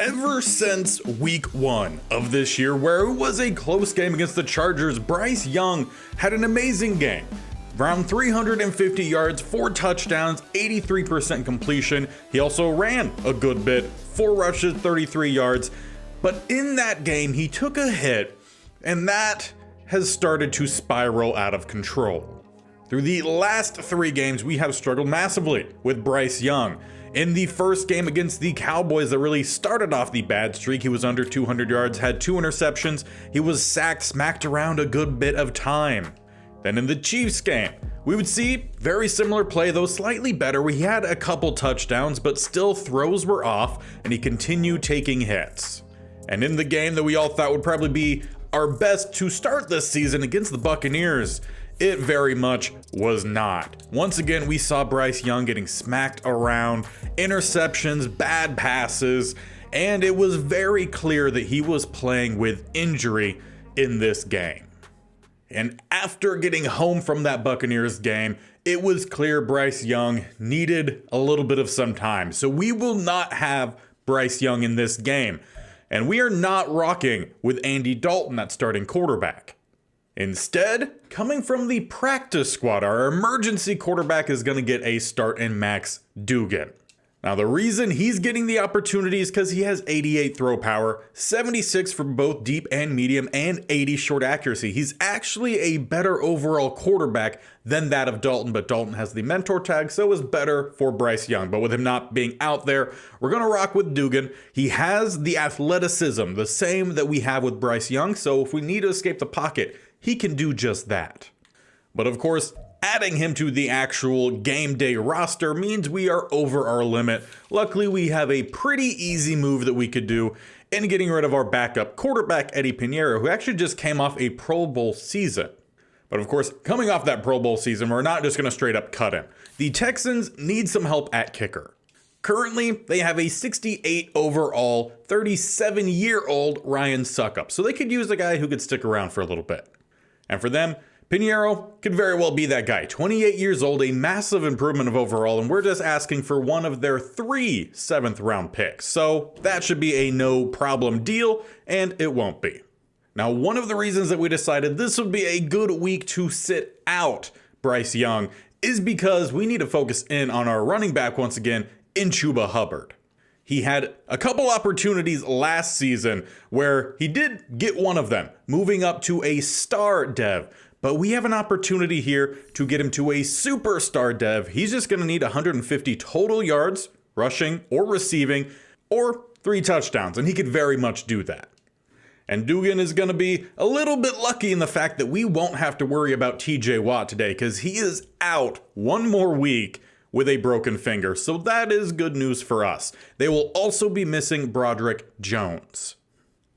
Ever since week 1 of this year, where it was a close game against the Chargers, Bryce Young had an amazing game. Around 350 yards, 4 touchdowns, 83% completion. He also ran a good bit, 4 rushes, 33 yards. But in that game, he took a hit, and that has started to spiral out of control. Through the last 3 games, we have struggled massively with Bryce Young. In the first game against the Cowboys that really started off the bad streak, he was under 200 yards, had 2 interceptions. He was sacked, smacked around a good bit of time. Then in the Chiefs game, we would see very similar play, though slightly better, where he had a couple touchdowns, but still throws were off, and he continued taking hits. And in the game that we all thought would probably be our best to start this season against the Buccaneers, it very much was not. Once again, we saw Bryce Young getting smacked around, interceptions, bad passes, and it was very clear that he was playing with injury in this game. And after getting home from that Buccaneers game, it was clear Bryce Young needed a little bit of some time. So we will not have Bryce Young in this game. And we are not rocking with Andy Dalton at starting quarterback. Instead, coming from the practice squad, our emergency quarterback is going to get a start in Max Duggan. Now, the reason he's getting the opportunity is because he has 88 throw power, 76 for both deep and medium, and 80 short accuracy. He's actually a better overall quarterback than that of Dalton, but Dalton has the mentor tag, so is better for Bryce Young. But with him not being out there, we're going to rock with Duggan. He has the athleticism, the same that we have with Bryce Young, so if we need to escape the pocket, he can do just that. But of course, adding him to the actual game day roster means we are over our limit. Luckily, we have a pretty easy move that we could do in getting rid of our backup quarterback, Eddie Pinheiro, who actually just came off a Pro Bowl season. But of course, coming off that Pro Bowl season, we're not just going to straight up cut him. The Texans need some help at kicker. Currently, they have a 68 overall, 37-year-old Ryan Suckup, so they could use a guy who could stick around for a little bit. And for them, Pinheiro could very well be that guy. 28 years old, a massive improvement of overall, and we're just asking for one of their 3 7th-round picks. So that should be a no-problem deal, and it won't be. Now, one of the reasons that we decided this would be a good week to sit out Bryce Young is because we need to focus in on our running back once again in Chuba Hubbard. He had a couple opportunities last season where he did get one of them, moving up to a star dev. But we have an opportunity here to get him to a superstar dev. He's just going to need 150 total yards, rushing or receiving, or 3 touchdowns, and he could very much do that. And Duggan is going to be a little bit lucky in the fact that we won't have to worry about TJ Watt today because he is out one more week with a broken finger, so that is good news for us. They will also be missing Broderick Jones.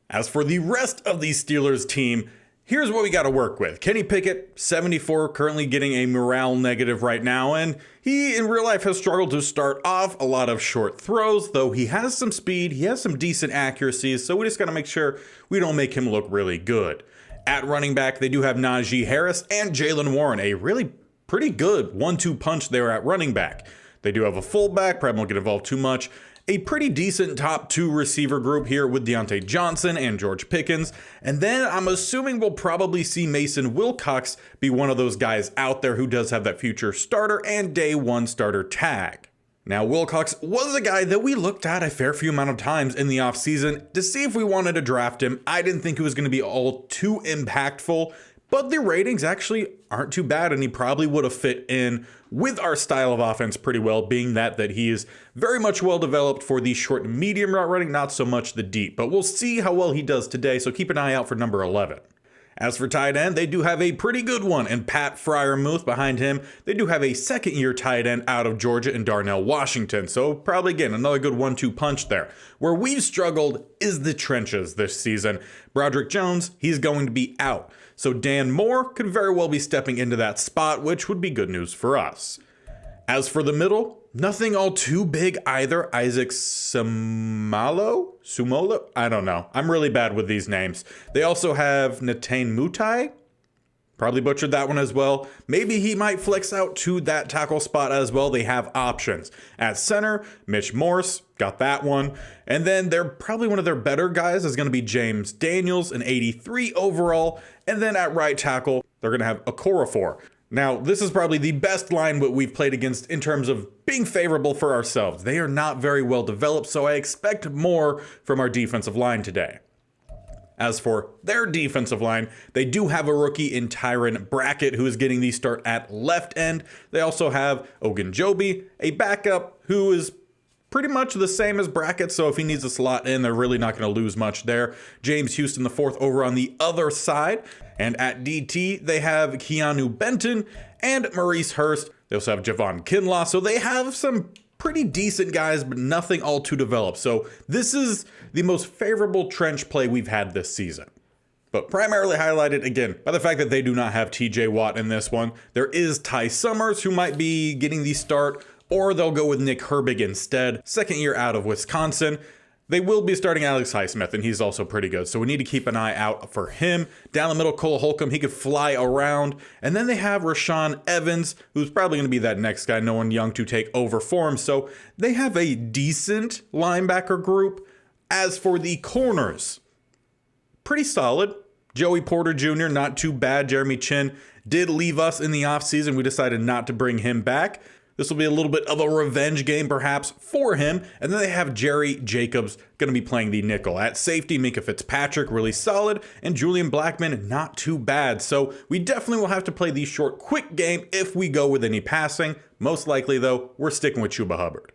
As for the rest of the Steelers team, here's what we got to work with. Kenny Pickett, 74, currently getting a morale negative right now, and he in real life has struggled to start off a lot of short throws, though he has some speed, he has some decent accuracies, so we just got to make sure we don't make him look really good. At running back, they do have Najee Harris and Jaylen Warren, a really pretty good 1-2 punch there at running back. They do have a fullback, probably won't get involved too much. A pretty decent top 2 receiver group here with Deontay Johnson and George Pickens. And then I'm assuming we'll probably see Mason Wilcox be one of those guys out there who does have that future starter and day 1 starter tag. Now, Wilcox was a guy that we looked at a fair few amount of times in the offseason to see if we wanted to draft him. I didn't think it was going to be all too impactful, but the ratings actually aren't too bad, and he probably would have fit in with our style of offense pretty well, being that he is very much well developed for the short and medium route running, not so much the deep. But we'll see how well he does today, so keep an eye out for number 11. As for tight end, they do have a pretty good one, and Pat Freiermuth behind him. They do have a second-year tight end out of Georgia in Darnell Washington, so probably, again, another good 1-2 punch there. Where we've struggled is the trenches this season. Broderick Jones, he's going to be out. So Dan Moore could very well be stepping into that spot, which would be good news for us. As for the middle, nothing all too big either. Isaac Sumalo? I don't know. I'm really bad with these names. They also have Natane Mutai. Probably butchered that one as well. Maybe he might flex out to that tackle spot as well. They have options. At center, Mitch Morse, got that one. And then they're probably one of their better guys is going to be James Daniels, an 83 overall. And then at right tackle, they're going to have Okorafor. Now, this is probably the best line that we've played against in terms of being favorable for ourselves. They are not very well developed, so I expect more from our defensive line today. As for their defensive line, they do have a rookie in Tyron Brackett who is getting the start at left end. They also have Ogunjobi, a backup who is pretty much the same as Brackett, so if he needs a slot in, they're really not going to lose much there. James Houston, the fourth, over on the other side. And at DT, they have Keanu Benton and Maurice Hurst. They also have Javon Kinlaw, so they have some pretty decent guys, but nothing all too developed. So this is the most favorable trench play we've had this season. But primarily highlighted, again, by the fact that they do not have TJ Watt in this one. There is Ty Summers, who might be getting the start, or they'll go with Nick Herbig instead. Second year out of Wisconsin. They will be starting Alex Highsmith, and he's also pretty good, so we need to keep an eye out for him. Down the middle, Cole Holcomb, he could fly around. And then they have Rashawn Evans, who's probably going to be that next guy, no one young to take over for him. So they have a decent linebacker group. As for the corners, pretty solid. Joey Porter Jr., not too bad. Jeremy Chin did leave us in the offseason. We decided not to bring him back. This will be a little bit of a revenge game, perhaps, for him. And then they have Jerry Jacobs going to be playing the nickel. At safety, Minka Fitzpatrick, really solid. And Julian Blackman, not too bad. So we definitely will have to play the short, quick game if we go with any passing. Most likely, though, we're sticking with Chuba Hubbard.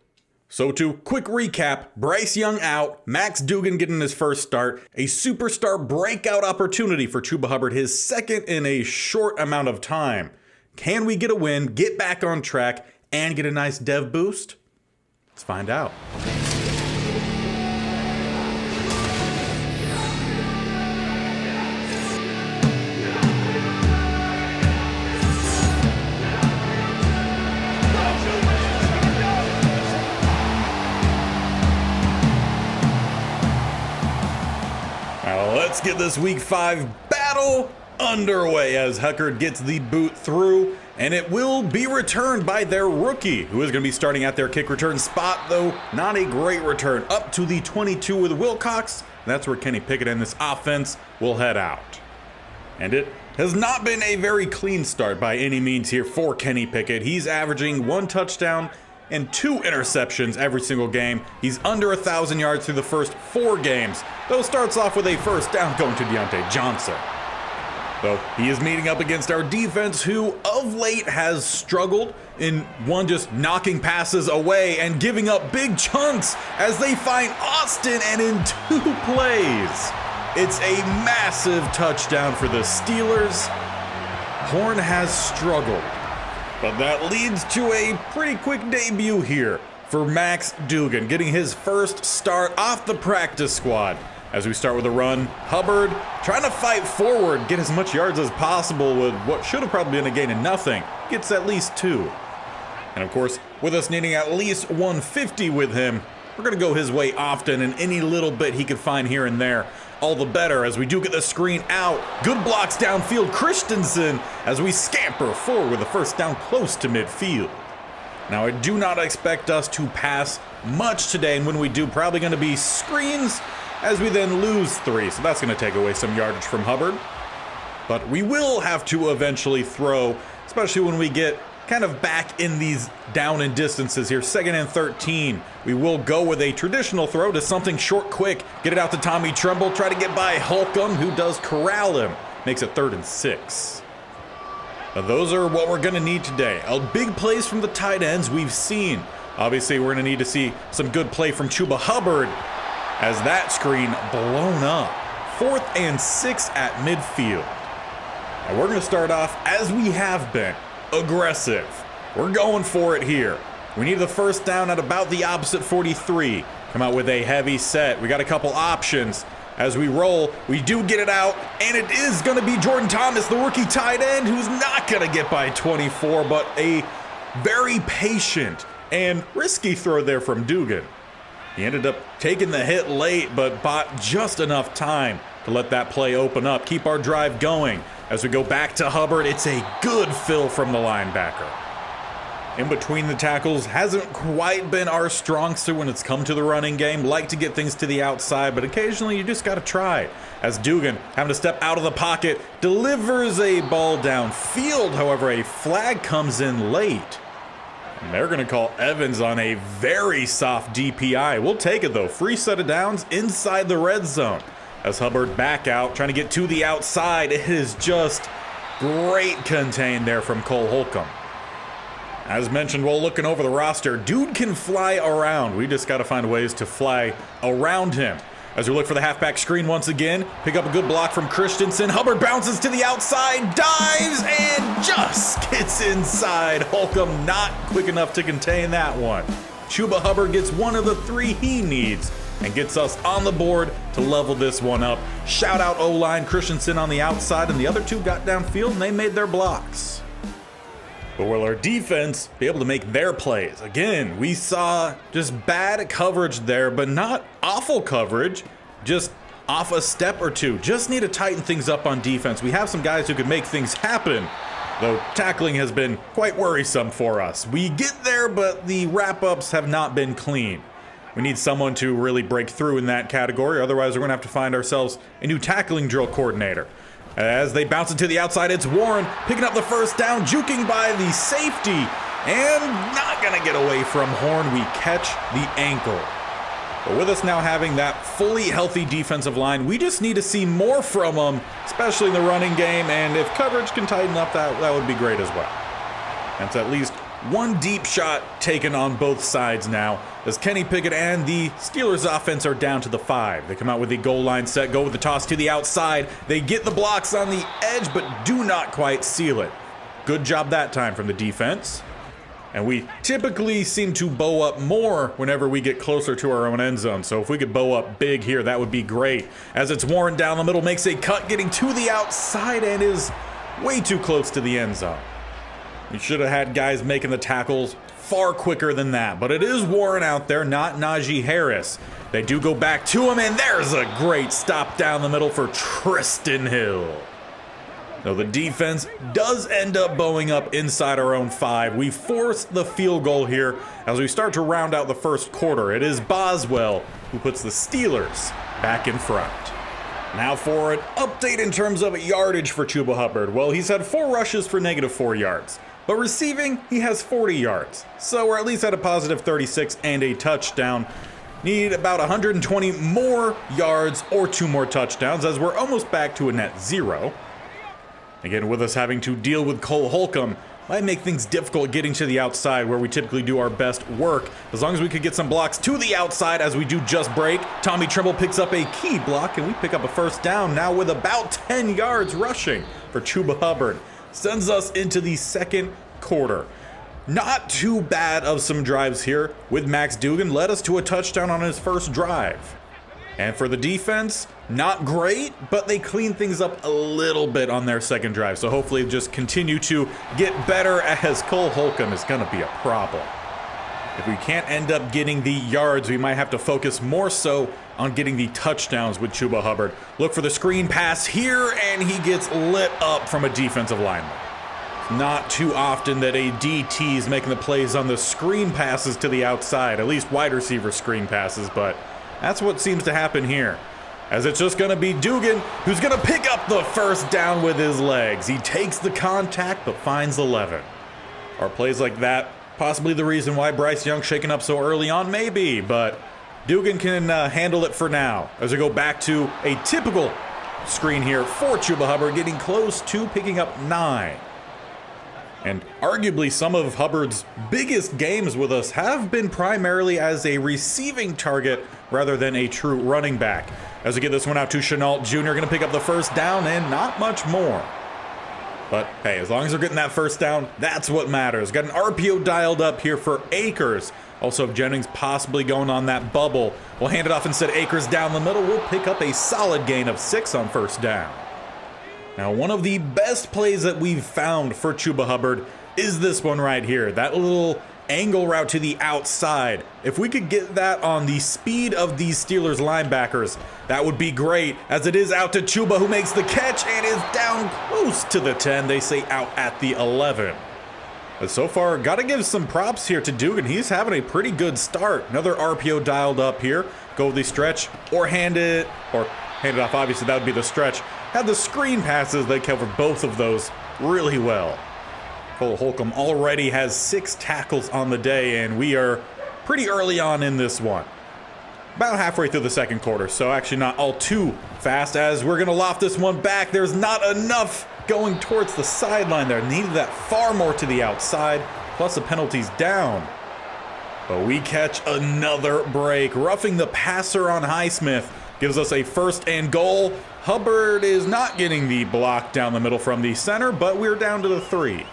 So to quick recap, Bryce Young out, Max Duggan getting his first start, a superstar breakout opportunity for Chuba Hubbard, his second in a short amount of time. Can we get a win, get back on track, and get a nice dev boost? Let's find out. Now let's get this week 5 battle underway as Huckard gets the boot through, and it will be returned by their rookie, who is going to be starting at their kick return spot, though not a great return. Up to the 22 with Wilcox. That's where Kenny Pickett and this offense will head out. And it has not been a very clean start by any means here for Kenny Pickett. He's averaging 1 touchdown and 2 interceptions every single game. He's under 1,000 yards through the first 4 games, though starts off with a first down going to Deontay Johnson. Though he is meeting up against our defense, who of late has struggled in one just knocking passes away and giving up big chunks as they find Austin, and in 2 plays, it's a massive touchdown for the Steelers. Horn has struggled, but that leads to a pretty quick debut here for Max Duggan, getting his first start off the practice squad. As we start with a run, Hubbard trying to fight forward, get as much yards as possible with what should have probably been a gain of nothing. Gets at least 2. And of course, with us needing at least 150 with him, we're going to go his way often, and any little bit he could find here and there, all the better, as we do get the screen out. Good blocks downfield, Christensen, as we scamper forward with the first down close to midfield. Now, I do not expect us to pass much today, and when we do, probably going to be screens, as we then lose 3, so that's going to take away some yardage from Hubbard. But we will have to eventually throw, especially when we get kind of back in these down and distances here. 2nd and 13. We will go with a traditional throw to something short, quick. Get it out to Tommy Tremble. Try to get by Holcomb, who does corral him. Makes it 3rd and 6. Now, those are what we're going to need today. Big plays from the tight ends we've seen. Obviously, we're going to need to see some good play from Chuba Hubbard, as that screen blown up. 4th and 6 at midfield. And we're going to start off, as we have been, aggressive. We're going for it here. We need the first down at about the opposite 43. Come out with a heavy set. We got a couple options. As we roll, we do get it out, and it is going to be Jordan Thomas, the rookie tight end, who's not going to get by 24, but a very patient and risky throw there from Duggan. He ended up taking the hit late, but bought just enough time to let that play open up, keep our drive going. As we go back to Hubbard, it's a good fill from the linebacker. In between the tackles hasn't quite been our strong suit when it's come to the running game. Like to get things to the outside, but occasionally you just got to try. As Duggan, having to step out of the pocket, delivers a ball downfield. However, a flag comes in late. And they're going to call Evans on a very soft DPI. We'll take it though. Free set of downs inside the red zone. As Hubbard back out, trying to get to the outside. It is just great contained there from Cole Holcomb. As mentioned while looking over the roster, dude can fly around. We just got to find ways to fly around him. As we look for the halfback screen once again, pick up a good block from Christensen. Hubbard bounces to the outside, dives, and just gets inside. Holcomb not quick enough to contain that one. Chuba Hubbard gets one of the 3 he needs and gets us on the board to level this one up. Shout out O-line, Christensen on the outside, and the other 2 got downfield and they made their blocks. But will our defense be able to make their plays? Again, we saw just bad coverage there, but not awful coverage, just off a step or 2. Just need to tighten things up on defense. We have some guys who can make things happen, though tackling has been quite worrisome for us. We get there, but the wrap-ups have not been clean. We need someone to really break through in that category, otherwise we're going to have to find ourselves a new tackling drill coordinator. As they bounce it to the outside, it's Warren picking up the first down, juking by the safety, and not gonna get away from Horn. We catch the ankle. But with us now having that fully healthy defensive line, we just need to see more from them, especially in the running game, and if coverage can tighten up, that would be great as well. That's at least one deep shot taken on both sides now, as Kenny Pickett and the Steelers offense are down to the 5. They come out with the goal line set, go with the toss to the outside. They get the blocks on the edge, but do not quite seal it. Good job that time from the defense. And we typically seem to bow up more whenever we get closer to our own end zone. So if we could bow up big here, that would be great. As it's Warren down the middle, makes a cut, getting to the outside, and is way too close to the end zone. We should have had guys making the tackles far quicker than that, but it is Warren out there, not Najee Harris. They do go back to him, and there's a great stop down the middle for Tristan Hill. Though the defense does end up bowing up inside our own 5, we force the field goal here as we start to round out the first quarter. It is Boswell who puts the Steelers back in front. Now for an update in terms of yardage for Chuba Hubbard. Well, he's had 4 rushes for -4 yards. But receiving, he has 40 yards. So we're at least at a positive 36 and a touchdown. Need about 120 more yards or 2 more touchdowns, as we're almost back to a net 0. Again, with us having to deal with Cole Holcomb, might make things difficult getting to the outside where we typically do our best work. As long as we could get some blocks to the outside as we do just break. Tommy Trimble picks up a key block and we pick up a first down now with about 10 yards rushing for Chuba Hubbard. Sends us into the second quarter. Not too bad of some drives here with Max Duggan. Led us to a touchdown on his first drive. And for the defense, not great, but they clean things up a little bit on their second drive. So hopefully just continue to get better, as Cole Holcomb is going to be a problem. If we can't end up getting the yards, we might have to focus more so on getting the touchdowns with Chuba Hubbard. Look for the screen pass here, and he gets lit up from a defensive lineman. Not too often that a DT is making the plays on the screen passes to the outside, at least wide receiver screen passes, but that's what seems to happen here. As it's just going to be Duggan who's going to pick up the first down with his legs. He takes the contact but finds 11. Are plays like that possibly the reason why Bryce Young's shaken up so early on? Maybe, but Duggan can handle it for now. As we go back to a typical screen here for Chuba Hubbard, getting close to picking up 9. And arguably some of Hubbard's biggest games with us have been primarily as a receiving target rather than a true running back. As we get this one out to Chenault Jr., going to pick up the first down and not much more. But hey, as long as they're getting that first down, that's what matters. Got an RPO dialed up here for Akers. Also, if Jennings possibly going on that bubble, we'll hand it off instead. Akers down the middle. We'll pick up a solid gain of 6 on first down. Now, one of the best plays that we've found for Chuba Hubbard is this one right here. That little angle route to the outside. If we could get that on the speed of these Steelers linebackers, that would be great, as it is out to Chuba, who makes the catch and is down close to the 10. They say out at the 11. But so far, got to give some props here to Duggan. He's having a pretty good start. Another RPO dialed up here. Go with the stretch or hand it off. Obviously, that would be the stretch. Had the screen passes. They covered both of those really well. Cole Holcomb already has 6 tackles on the day, and we are pretty early on in this one. About halfway through the second quarter, so actually not all too fast, as we're going to loft this one back. There's not enough going towards the sideline there. Needed that far more to the outside, plus the penalty's down. But we catch another break. Roughing the passer on Highsmith gives us a 1st and goal. Hubbard is not getting the block down the middle from the center, but we're down to the 3.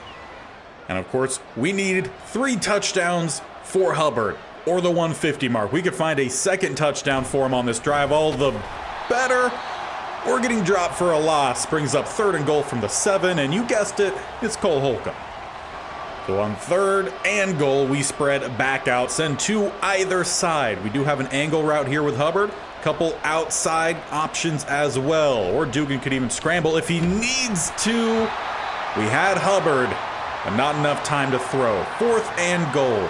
And of course, we need 3 touchdowns for Hubbard, or the 150 mark. We could find a 2nd touchdown for him on this drive, all the better. We're getting dropped for a loss. Brings up 3rd and goal from the 7, and you guessed it, it's Cole Holcomb. So on 3rd and goal, we spread back out, send 2 either side. We do have an angle route here with Hubbard. Couple outside options as well, or Duggan could even scramble if he needs to. We had Hubbard, but not enough time to throw. 4th and goal.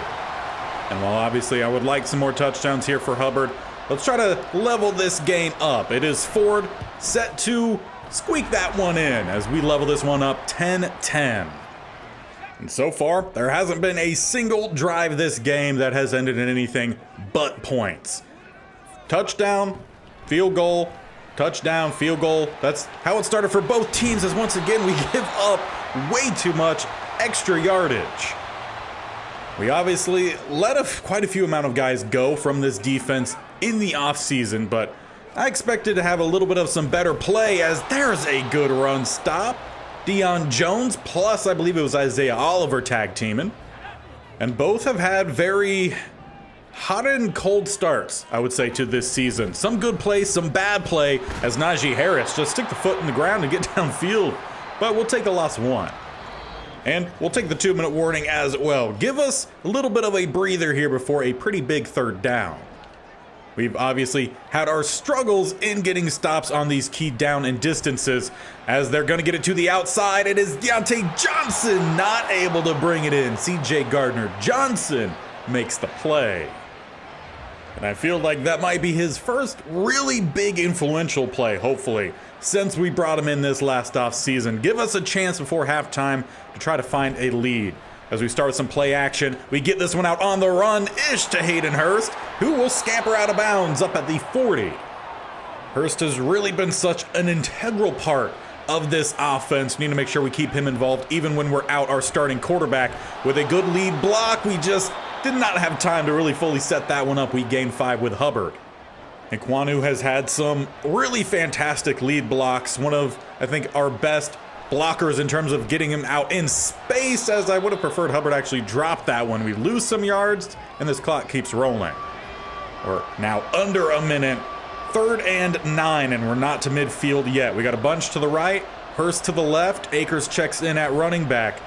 And while obviously I would like some more touchdowns here for Hubbard, let's try to level this game up. It is Ford set to squeak that one in as we level this one up 10-10. And so far, there hasn't been a single drive this game that has ended in anything but points. Touchdown, field goal, touchdown, field goal. That's how it started for both teams, as once again we give up way too much extra yardage. We obviously let quite a few amount of guys go from this defense in the offseason, but I expected to have a little bit of some better play, as there's a good run stop. Deion Jones, plus I believe it was Isaiah Oliver tag teaming. And both have had very hot and cold starts, I would say, to this season. Some good play, some bad play, as Najee Harris just stick the foot in the ground and get downfield. But we'll take a loss 1. And we'll take the 2-minute warning as well. Give us a little bit of a breather here before a pretty big 3rd down. We've obviously had our struggles in getting stops on these key down and distances, as they're going to get it to the outside. It is Deontay Johnson not able to bring it in. C.J. Gardner-Johnson makes the play. And I feel like that might be his first really big influential play, hopefully, since we brought him in this last offseason. Give us a chance before halftime to try to find a lead. As we start some play action, we get this one out on the run-ish to Hayden Hurst, who will scamper out of bounds up at the 40. Hurst has really been such an integral part of this offense. We need to make sure we keep him involved even when we're out our starting quarterback. With a good lead block, we just did not have time to really fully set that one up. We gained 5 with Hubbard. And Kwanu has had some really fantastic lead blocks. One of, I think, our best blockers in terms of getting him out in space, as I would have preferred Hubbard actually drop that one. We lose some yards, and this clock keeps rolling. We're now under a minute. 3rd and 9, and we're not to midfield yet. We got a bunch to the right, Hurst to the left. Akers checks in at running back.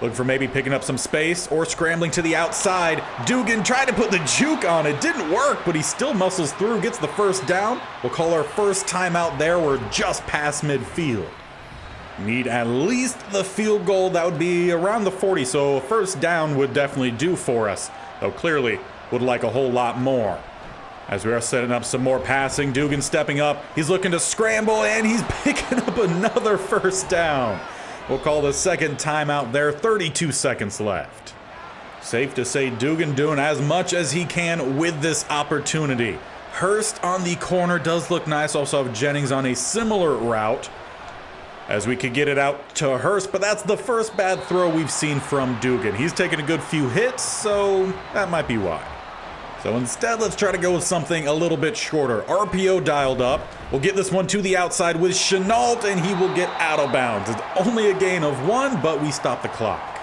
Looking for maybe picking up some space or scrambling to the outside. Duggan tried to put the juke on. It didn't work, but he still muscles through, gets the 1st down. We'll call our first timeout there. We're just past midfield. Need at least the field goal. That would be around the 40, so a 1st down would definitely do for us, though clearly would like a whole lot more. As we are setting up some more passing, Duggan stepping up. He's looking to scramble, and he's picking up another 1st down. We'll call the 2nd timeout there. 32 seconds left. Safe to say Duggan doing as much as he can with this opportunity. Hurst on the corner does look nice. Also have Jennings on a similar route, as we could get it out to Hurst, but that's the first bad throw we've seen from Duggan. He's taken a good few hits, so that might be why. So instead, let's try to go with something a little bit shorter. RPO dialed up. We'll get this one to the outside with Chenault, and he will get out of bounds. It's only a gain of 1, but we stop the clock.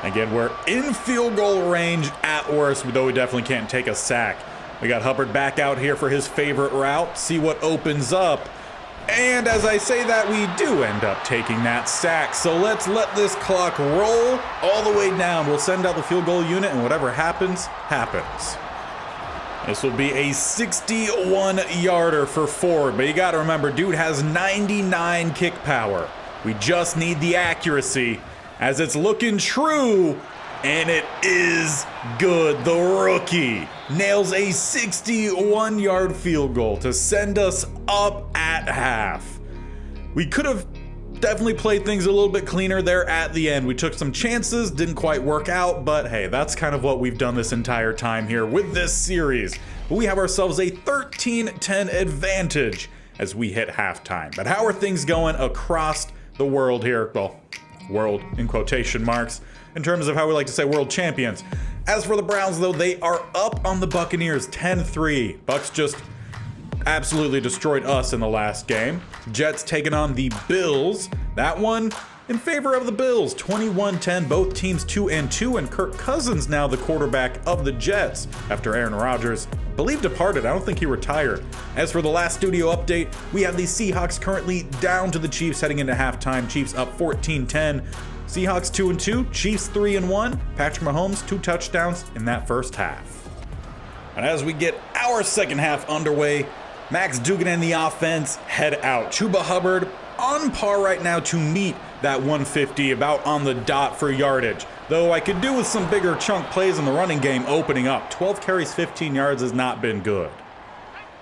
Again, we're in field goal range at worst, though we definitely can't take a sack. We got Hubbard back out here for his favorite route. See what opens up. And as I say that, we do end up taking that sack. So let's let this clock roll all the way down. We'll send out the field goal unit, and whatever happens, happens. This will be a 61-yarder for Ford, but you got to remember, dude has 99 kick power. We just need the accuracy, as it's looking true, and it is good. The rookie nails a 61-yard field goal to send us up at half. We could have definitely played things a little bit cleaner there at the end. We took some chances, didn't quite work out, but hey, that's kind of what we've done this entire time here with this series. We have ourselves a 13-10 advantage as we hit halftime. But how are things going across the world here? Well, world in quotation marks, in terms of how we like to say world champions. As for the Browns, though, they are up on the Buccaneers 10-3. Bucks just absolutely destroyed us in the last game. Jets taking on the Bills. That one in favor of the Bills, 21-10. Both teams 2-2, and Kirk Cousins now the quarterback of the Jets after Aaron Rodgers, I believe, departed. I don't think he retired. As for the last studio update, we have the Seahawks currently down to the Chiefs heading into halftime. Chiefs up 14-10. Seahawks 2-2, Chiefs 3-1. Patrick Mahomes 2 touchdowns in that first half. And as we get our second half underway, Max Duggan and the offense head out. Chuba Hubbard on par right now to meet that 150, about on the dot for yardage. Though I could do with some bigger chunk plays in the running game opening up. 12 carries, 15 yards has not been good.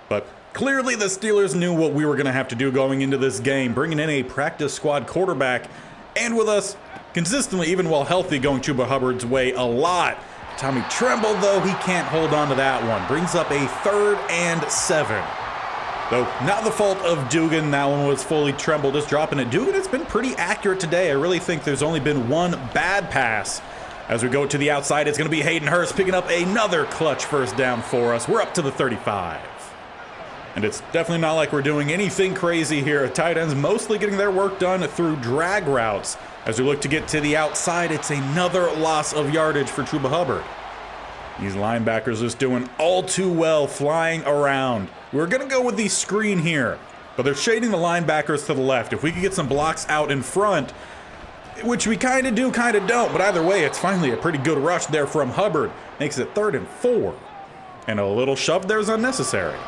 But clearly the Steelers knew what we were going to have to do going into this game, bringing in a practice squad quarterback, and with us consistently, even while healthy, going Chuba Hubbard's way a lot. Tommy Tremble, though, he can't hold on to that one. Brings up a 3rd and 7. Though not the fault of Duggan, that one was fully Tremble just dropping it. Duggan has been pretty accurate today. I really think there's only been one bad pass. As we go to the outside, it's going to be Hayden Hurst picking up another clutch first down for us. We're up to the 35. And it's definitely not like we're doing anything crazy here. Tight ends mostly getting their work done through drag routes. As we look to get to the outside, it's another loss of yardage for Chuba Hubbard. These linebackers just doing all too well, flying around. We're going to go with the screen here, but they're shading the linebackers to the left. If we could get some blocks out in front, which we kind of do, kind of don't, but either way, it's finally a pretty good rush there from Hubbard. Makes it 3rd and 4. And a little shove there is unnecessary.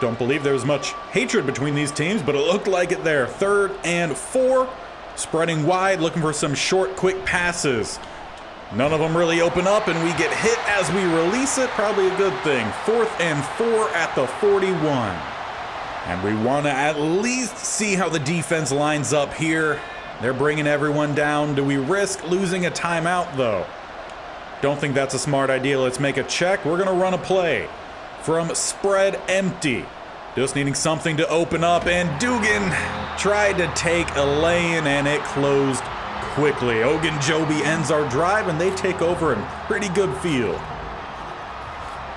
Don't believe there was much hatred between these teams, but it looked like it there. 3rd and 4, spreading wide, looking for some short, quick passes. None of them really open up, and we get hit as we release it. Probably a good thing. 4th and 4 at the 41. And we want to at least see how the defense lines up here. They're bringing everyone down. Do we risk losing a timeout, though? Don't think that's a smart idea. Let's make a check. We're going to run a play from spread empty. Just needing something to open up, and Duggan tried to take a lane, and it closed quickly. Ogunjobi ends our drive, and they take over in pretty good field.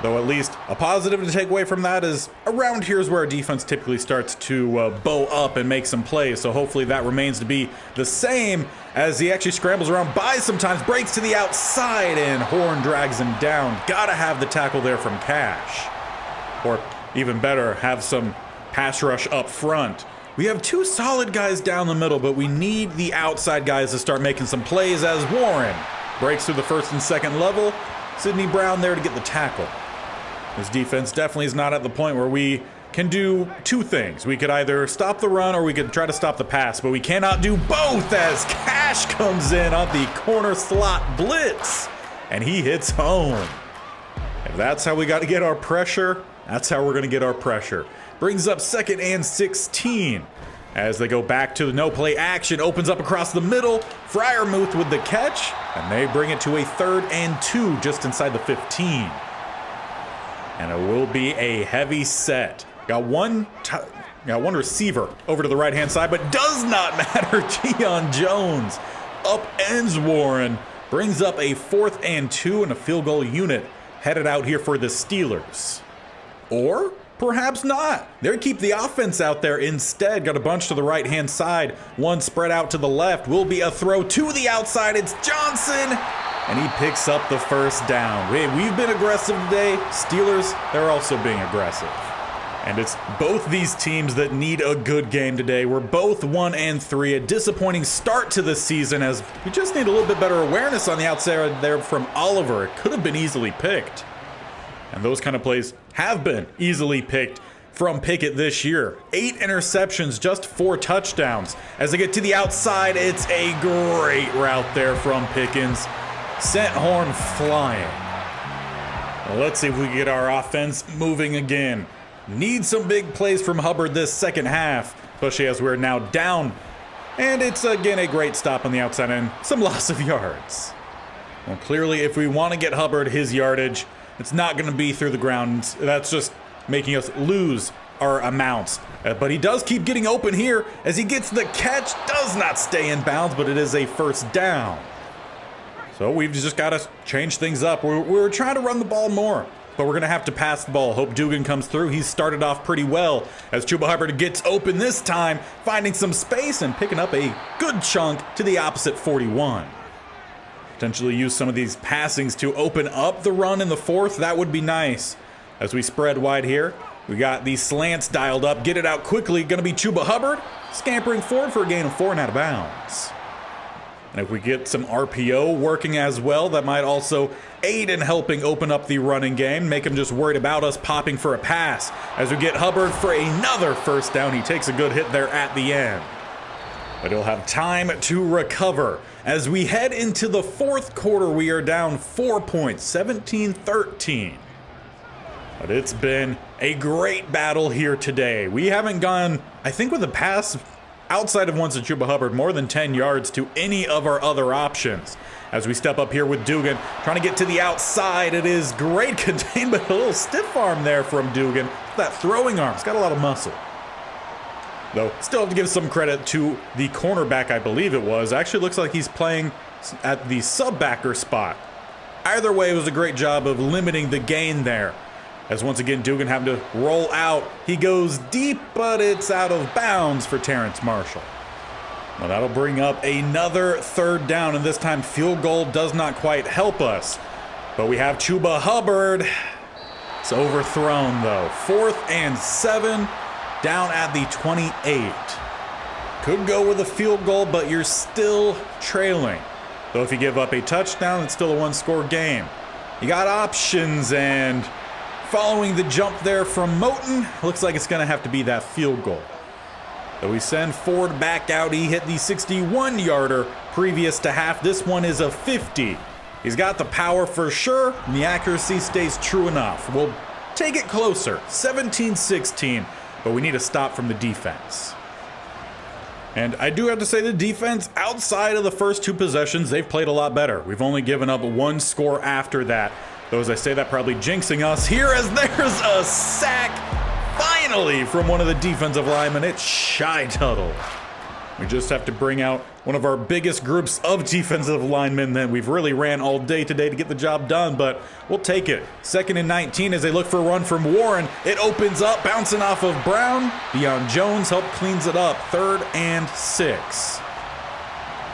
Though at least a positive to take away from that is around here is where our defense typically starts to bow up and make some plays. So hopefully that remains to be the same as he actually scrambles around, buys sometimes, breaks to the outside, and Horn drags him down. Gotta have the tackle there from Cash. Or even better, have some pass rush up front. We have 2 solid guys down the middle, but we need the outside guys to start making some plays as Warren breaks through the 1st and 2nd level. Sidney Brown there to get the tackle. This defense definitely is not at the point where we can do 2 things. We could either stop the run or we could try to stop the pass, but we cannot do both as Cash comes in on the corner slot blitz, and he hits home. If that's how we got to get our pressure, that's how we're going to get our pressure. Brings up 2nd and 16 as they go back to the no play action. Opens up across the middle. Freiermuth with the catch, and they bring it to a 3rd and 2 just inside the 15. And it will be a heavy set. Got one receiver over to the right-hand side, but does not matter. Deion Jones upends Warren. Brings up a 4th and 2 and a field goal unit headed out here for the Steelers. Or perhaps not. They keep the offense out there instead. Got a bunch to the right-hand side. One spread out to the left. Will be a throw to the outside. It's Johnson. And he picks up the 1st down. We've been aggressive today. Steelers, they're also being aggressive. And it's both these teams that need a good game today. We're both 1-3, a disappointing start to the season as we just need a little bit better awareness on the outside there from Oliver. It could have been easily picked. And those kind of plays have been easily picked from Pickett this year. 8 interceptions, just 4 touchdowns. As they get to the outside, it's a great route there from Pickens. Sent Horn flying. Well, let's see if we can get our offense moving again. Need some big plays from Hubbard this second half, especially as we're now down. And it's again a great stop on the outside and some loss of yards. Well, clearly if we want to get Hubbard his yardage, it's not going to be through the ground. That's just making us lose our amounts. But he does keep getting open here as he gets the catch. Does not stay in bounds, but it is a first down. So we've just got to change things up. We're trying to run the ball more, but we're going to have to pass the ball. Hope Duggan comes through. He's started off pretty well as Chuba Hubbard gets open this time, finding some space and picking up a good chunk to the opposite 41. Potentially use some of these passings to open up the run in the fourth. That would be nice. As we spread wide here, we got these slants dialed up. Get it out quickly. Going to be Chuba Hubbard scampering forward for a gain of 4 and out of bounds. And if we get some RPO working as well, that might also aid in helping open up the running game, make him just worried about us popping for a pass. As we get Hubbard for another first down, he takes a good hit there at the end. But he'll have time to recover. As we head into the fourth quarter, we are down 4 points, 17-13. But it's been a great battle here today. We haven't gone, I think with the pass outside of once to Chuba Hubbard, more than 10 yards to any of our other options. As we step up here with Duggan, trying to get to the outside. It is great containment, a little stiff arm there from Duggan. That throwing arm, it's got a lot of muscle. Though, still have to give some credit to the cornerback, I believe it was. Actually looks like he's playing at the sub-backer spot. Either way, it was a great job of limiting the gain there. As once again, Duggan having to roll out. He goes deep, but it's out of bounds for Terrence Marshall. Well, that'll bring up another third down, and this time field goal does not quite help us. But we have Chuba Hubbard. It's overthrown, though. 4th and 7, down at the 28. Could go with a field goal, but you're still trailing. Though if you give up a touchdown, it's still a one-score game. You got options, and following the jump there from Moten, looks like it's going to have to be that field goal. Though we send Ford back out, he hit the 61-yarder previous to half. This one is a 50. He's got the power for sure, and the accuracy stays true enough. We'll take it closer, 17-16, but we need a stop from the defense. And I do have to say the defense, outside of the first 2 possessions, they've played a lot better. We've only given up 1 score after that. Though as I say that, probably jinxing us here as there's a sack finally from one of the defensive linemen. It's Shy Tuttle. We just have to bring out one of our biggest groups of defensive linemen that we've really ran all day today to get the job done, but we'll take it. 2nd and 19 as they look for a run from Warren. It opens up, bouncing off of Brown. Deion Jones help cleans it up. 3rd and 6.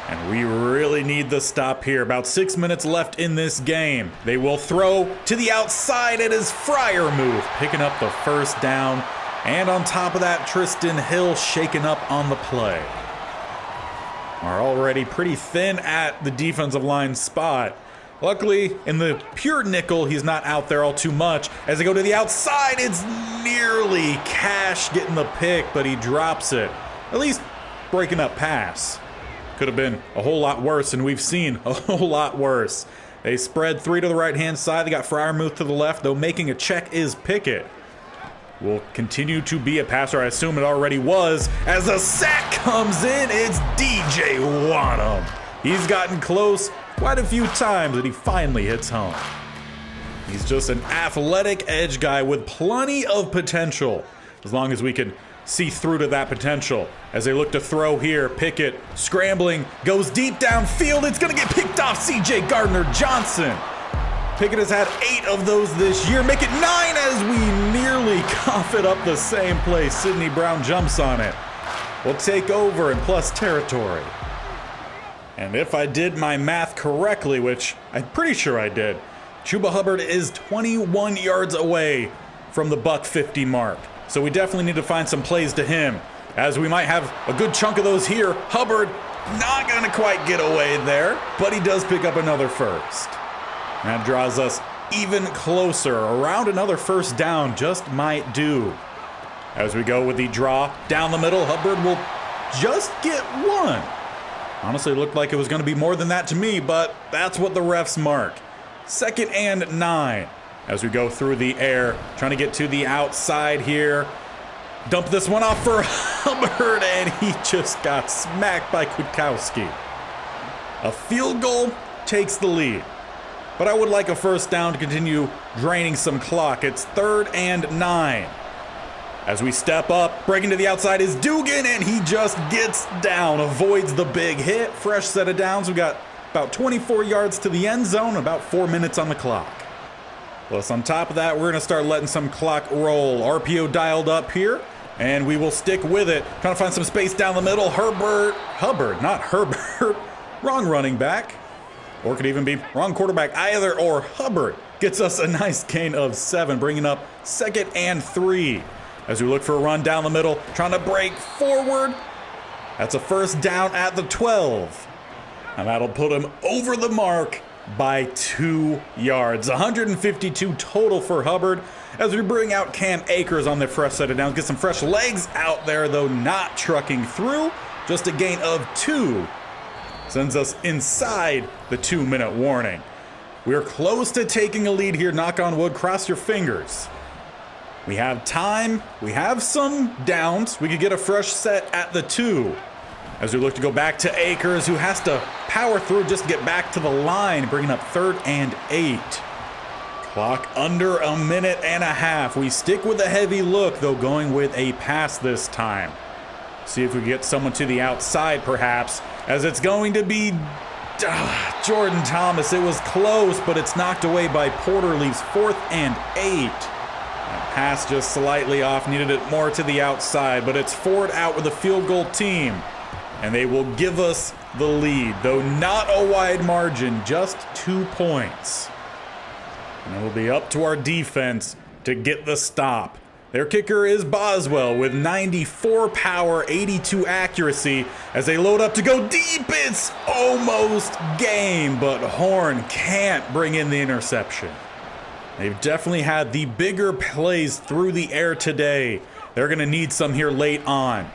And we really need the stop here. About 6 minutes left in this game. They will throw to the outside. It is Fryer move, picking up the first down. And on top of that, Tristan Hill shaken up on the play. Are already pretty thin at the defensive line spot. Luckily, in the pure nickel, he's not out there all too much. As they go to the outside, it's nearly Cash getting the pick, but he drops it. At least breaking up pass. Could have been a whole lot worse, and we've seen a whole lot worse. They spread 3 to the right-hand side. They got Freiermuth to the left, though making a check is Pickett. Will continue to be a passer. I assume it already was. As a sack comes in, it's DJ Wanham. He's gotten close quite a few times, and he finally hits home. He's just an athletic edge guy with plenty of potential, as long as we can see through to that potential. As they look to throw here, Pickett scrambling, goes deep downfield. It's going to get picked off C.J. Gardner-Johnson. Pickett has had 8 of those this year. Make it 9 as we nearly cough it up the same place. Sidney Brown jumps on it. We'll take over in plus territory. And if I did my math correctly, which I'm pretty sure I did, Chuba Hubbard is 21 yards away from the buck 50 mark. so we definitely need to find some plays to him, as we might have a good chunk of those here. Hubbard not gonna quite get away there, but he does pick up another first. That draws us even closer. Around another first down just might do. As we go with the draw down the middle, Hubbard will just get one. Honestly, it looked like it was going to be more than that to me, but that's what the refs mark. 2nd and 9. As we go through the air, trying to get to the outside here. Dump this one off for Hubbard, and he just got smacked by Kwiatkowski. A field goal takes the lead, but I would like a first down to continue draining some clock. It's 3rd and 9. As we step up, breaking to the outside is Duggan, and he just gets down, avoids the big hit. Fresh set of downs. We got about 24 yards to the end zone, about 4 minutes on the clock. Plus, on top of that, we're going to start letting some clock roll. RPO dialed up here, and we will stick with it. Trying to find some space down the middle. Hubbard, not Herbert. Wrong running back. Or could even be wrong quarterback either, or Hubbard gets us a nice gain of 7, bringing up 2nd and 3. As we look for a run down the middle, trying to break forward. That's a first down at the 12. And that'll put him over the mark by 2 yards. 152 total for Hubbard. As we bring out Cam Akers on the fresh set of downs. Get some fresh legs out there, though not trucking through. Just a gain of 2. Sends us inside the 2-minute warning. We're close to taking a lead here. Knock on wood, cross your fingers. We have time, we have some downs. We could get a fresh set at the 2. As we look to go back to Akers, who has to power through just to get back to the line, bringing up 3rd and 8. Clock under a minute and a half. We stick with a heavy look, though, going with a pass this time. See if we get someone to the outside, perhaps, as it's going to be Jordan Thomas. It was close, but it's knocked away by Porter. Leaves 4th and 8. That pass just slightly off, needed it more to the outside, but it's Ford out with a field goal team. And they will give us the lead, though not a wide margin, just 2 points. And it will be up to our defense to get the stop. Their kicker is Boswell with 94 power, 82 accuracy. As they load up to go deep, it's almost game, but Horn can't bring in the interception. They've definitely had the bigger plays through the air today. They're going to need some here late on.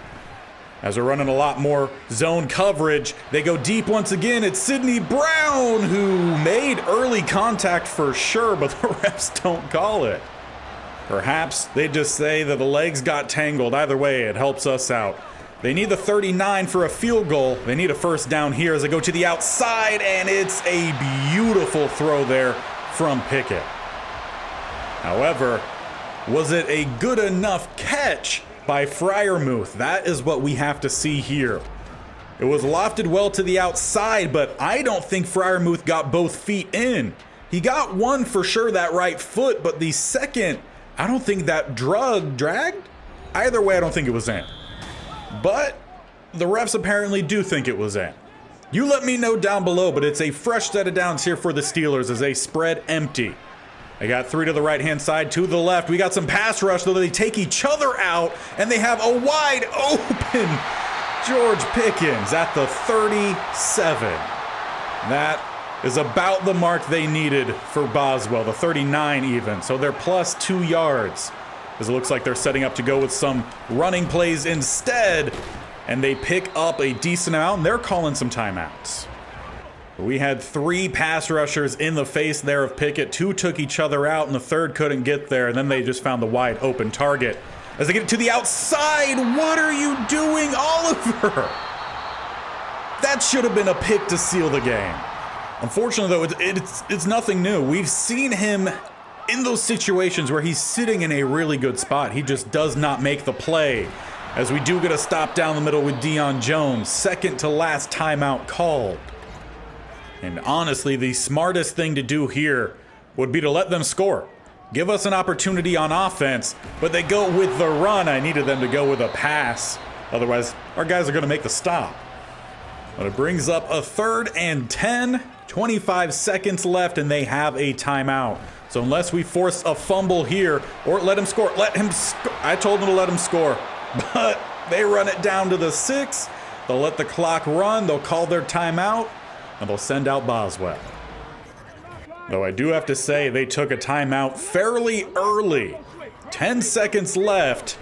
As we're running a lot more zone coverage, they go deep once again. It's Sidney Brown, who made early contact for sure, but the refs don't call it. Perhaps they just say that the legs got tangled. Either way, it helps us out. They need the 39 for a field goal. They need a first down here as they go to the outside, and it's a beautiful throw there from Pickett. However, was it a good enough catch by Freiermuth? That is what we have to see here. It was lofted well to the outside, but I don't think Freiermuth got both feet in. He got one for sure, that right foot, but the second, I don't think that dragged. Either way, I don't think it was in. But the refs apparently do think it was in. You let me know down below, but it's a fresh set of downs here for the Steelers as they spread empty. They got 3 to the right-hand side, 2 to the left. We got some pass rush, though they take each other out, and they have a wide open George Pickens at the 37. That is about the mark they needed for Boswell, the 39 even. So they're plus 2 yards, as it looks like they're setting up to go with some running plays instead, and they pick up a decent amount, and they're calling some timeouts. We had 3 pass rushers in the face there of Pickett. 2 took each other out, and the 3rd couldn't get there, and then they just found the wide open target. As they get it to the outside, what are you doing, Oliver? That should have been a pick to seal the game. Unfortunately, though, it's nothing new. We've seen him in those situations where he's sitting in a really good spot. He just does not make the play. As we do get a stop down the middle with Deion Jones, second to last timeout called. And honestly, the smartest thing to do here would be to let them score. Give us an opportunity on offense, but they go with the run. I needed them to go with a pass. Otherwise, our guys are going to make the stop. But it brings up a 3rd and 10. 25 seconds left, and they have a timeout. So unless we force a fumble here, or let him score, I told them to let him score, but they run it down to the 6. They'll let the clock run, they'll call their timeout, and they'll send out Boswell. Though I do have to say, they took a timeout fairly early. 10 seconds left.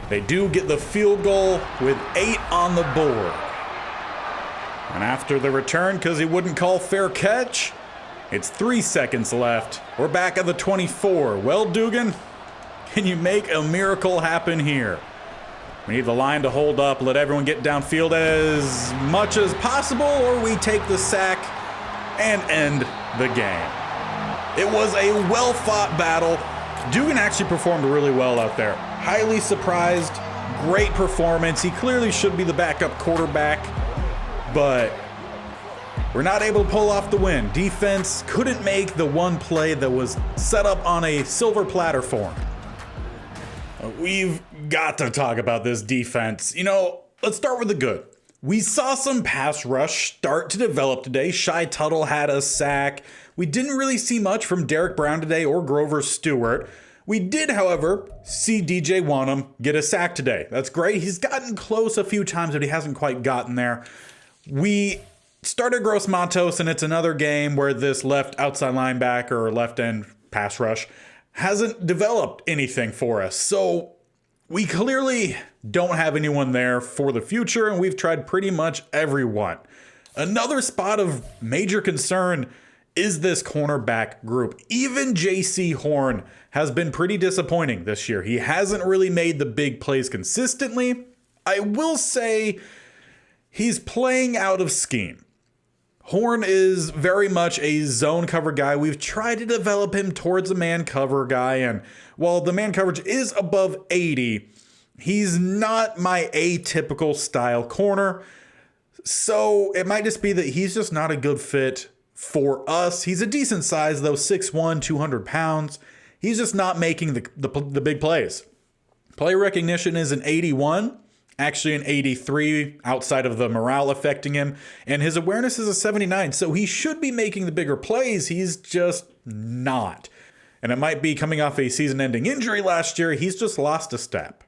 They do get the field goal with 8 on the board. And after the return, because he wouldn't call fair catch, it's 3 seconds left. We're back at the 24. Well, Duggan, can you make a miracle happen here? We need the line to hold up, let everyone get downfield as much as possible, or we take the sack and end the game. It was a well-fought battle. Duggan actually performed really well out there. Highly surprised, great performance. He clearly should be the backup quarterback, but we're not able to pull off the win. Defense couldn't make the one play that was set up on a silver platter for him. We've got to talk about this defense. Let's start with the good. We saw some pass rush start to develop today. Shy Tuttle had a sack. We didn't really see much from Derek Brown today or Grover Stewart. We did, however, see DJ Wanham get a sack today. That's great. He's gotten close a few times, but he hasn't quite gotten there. We started Gross Matos, and it's another game where this left outside linebacker or left end pass rush hasn't developed anything for us. So we clearly don't have anyone there for the future, and we've tried pretty much everyone. Another spot of major concern is this cornerback group. Even J.C. Horn has been pretty disappointing this year. He hasn't really made the big plays consistently. I will say he's playing out of scheme. Horn is very much a zone cover guy. We've tried to develop him towards a man cover guy, and while the man coverage is above 80, he's not my atypical style corner. So it might just be that he's just not a good fit for us. He's a decent size though, 6'1", 200 pounds. He's just not making the big plays. Play recognition is an 81. Actually an 83 outside of the morale affecting him, and his awareness is a 79, so he should be making the bigger plays. He's just not. And it might be coming off a season-ending injury last year. He's just lost a step.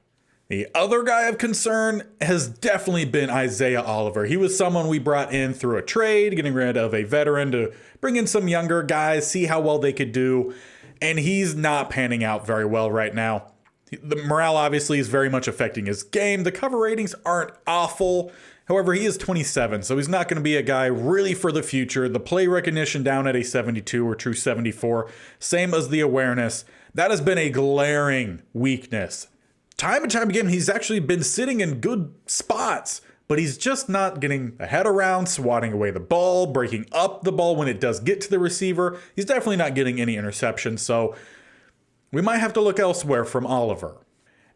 The other guy of concern has definitely been Isaiah Oliver. He was someone we brought in through a trade, getting rid of a veteran to bring in some younger guys, see how well they could do, and he's not panning out very well right now. The morale obviously is very much affecting his game. The cover ratings aren't awful. However, he is 27, so he's not going to be a guy really for the future. The play recognition down at a 72 or true 74, same as the awareness. That has been a glaring weakness. Time and time again, he's actually been sitting in good spots, but he's just not getting a head around, swatting away the ball, breaking up the ball when it does get to the receiver. He's definitely not getting any interceptions, so we might have to look elsewhere from Oliver.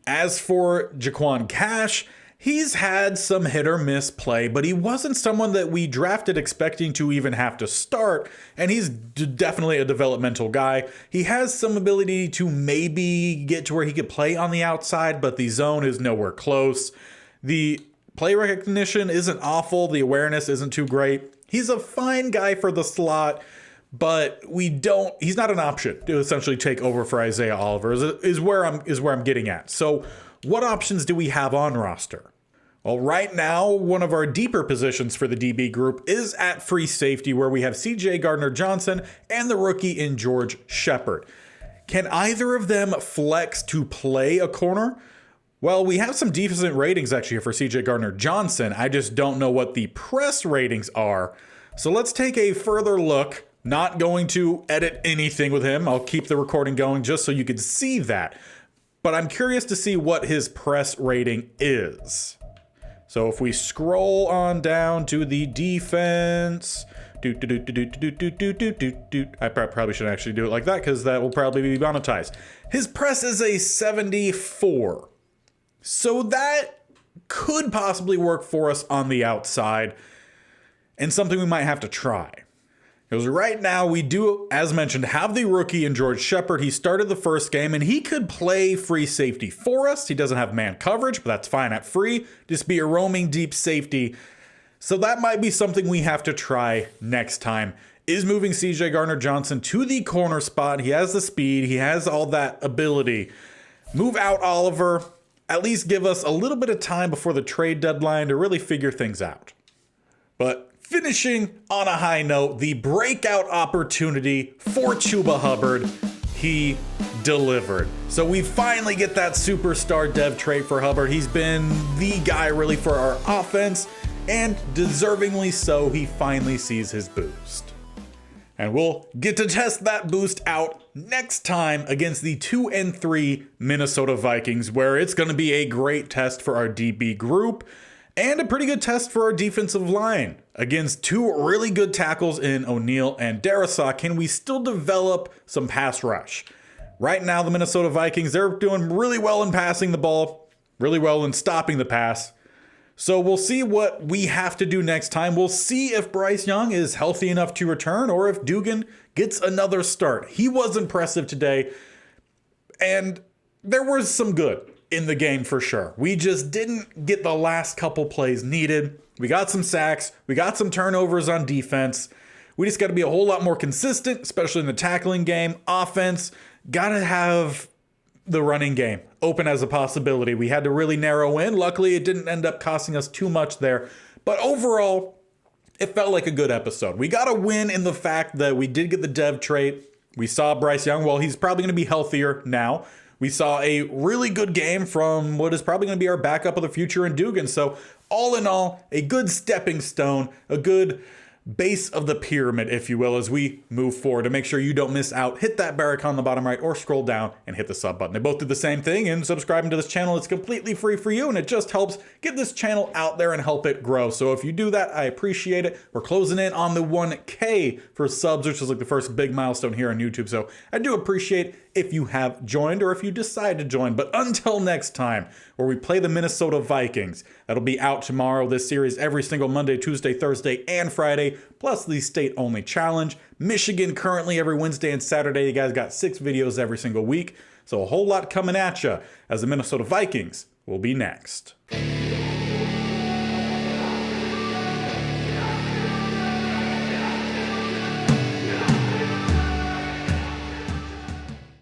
As for Jaquan Cash, he's had some hit or miss play, but he wasn't someone that we drafted expecting to even have to start, and he's definitely a developmental guy. He has some ability to maybe get to where he could play on the outside, but the zone is nowhere close. The play recognition isn't awful, the awareness isn't too great. He's a fine guy for the slot, but he's not an option to essentially take over for Isaiah Oliver is where I'm getting at. So what options do we have on roster? Well, right now, one of our deeper positions for the DB group is at free safety, where we have CJ Gardner-Johnson and the rookie in George Shepard. Can either of them flex to play a corner? Well, we have some decent ratings actually for CJ Gardner-Johnson. I just don't know what the press ratings are. So let's take a further look. Not going to edit anything with him. I'll keep the recording going just so you can see that. But I'm curious to see what his press rating is. So if we scroll on down to the defense, I probably shouldn't actually do it like that because that will probably be monetized. His press is a 74. So that could possibly work for us on the outside and something we might have to try. Because right now we do, as mentioned, have the rookie in George Shepard. He started the first game and he could play free safety for us. He doesn't have man coverage, but that's fine at free. Just be a roaming deep safety. So that might be something we have to try next time, is moving CJ Gardner-Johnson to the corner spot. He has the speed, he has all that ability. Move out Oliver, at least give us a little bit of time before the trade deadline to really figure things out. But finishing on a high note, the breakout opportunity for Chuba Hubbard, he delivered. So we finally get that superstar dev trait for Hubbard. He's been the guy really for our offense, and deservingly so, he finally sees his boost. And we'll get to test that boost out next time against the 2-3 Minnesota Vikings, where it's going to be a great test for our DB group and a pretty good test for our defensive line. Against two really good tackles in O'Neal and Darrisaw, can we still develop some pass rush? Right now, the Minnesota Vikings, they're doing really well in passing the ball, really well in stopping the pass. So we'll see what we have to do next time. We'll see if Bryce Young is healthy enough to return or if Duggan gets another start. He was impressive today, and there was some good in the game for sure. We just didn't get the last couple plays needed. We got some sacks. We got some turnovers on defense. We just got to be a whole lot more consistent, especially in the tackling game. Offense, got to have the running game open as a possibility. We had to really narrow in. Luckily, it didn't end up costing us too much there. But overall, it felt like a good episode. We got a win in the fact that we did get the dev trait. We saw Bryce Young. Well, he's probably going to be healthier now. We saw a really good game from what is probably going to be our backup of the future in Duggan. So all in all, a good stepping stone, a good base of the pyramid, if you will, as we move forward. To make sure you don't miss out, hit that bell icon on the bottom right or scroll down and hit the sub button. They both do the same thing, and subscribing to this channel is completely free for you, and it just helps get this channel out there and help it grow. So if you do that, I appreciate it. We're closing in on the 1K for subs, which is like the first big milestone here on YouTube. So I do appreciate if you have joined or if you decide to join. But until next time, where we play the Minnesota Vikings, that'll be out tomorrow. This series every single Monday, Tuesday, Thursday, and Friday, plus the state-only challenge. Michigan currently every Wednesday and Saturday. You guys got 6 videos every single week. So a whole lot coming at you as the Minnesota Vikings will be next.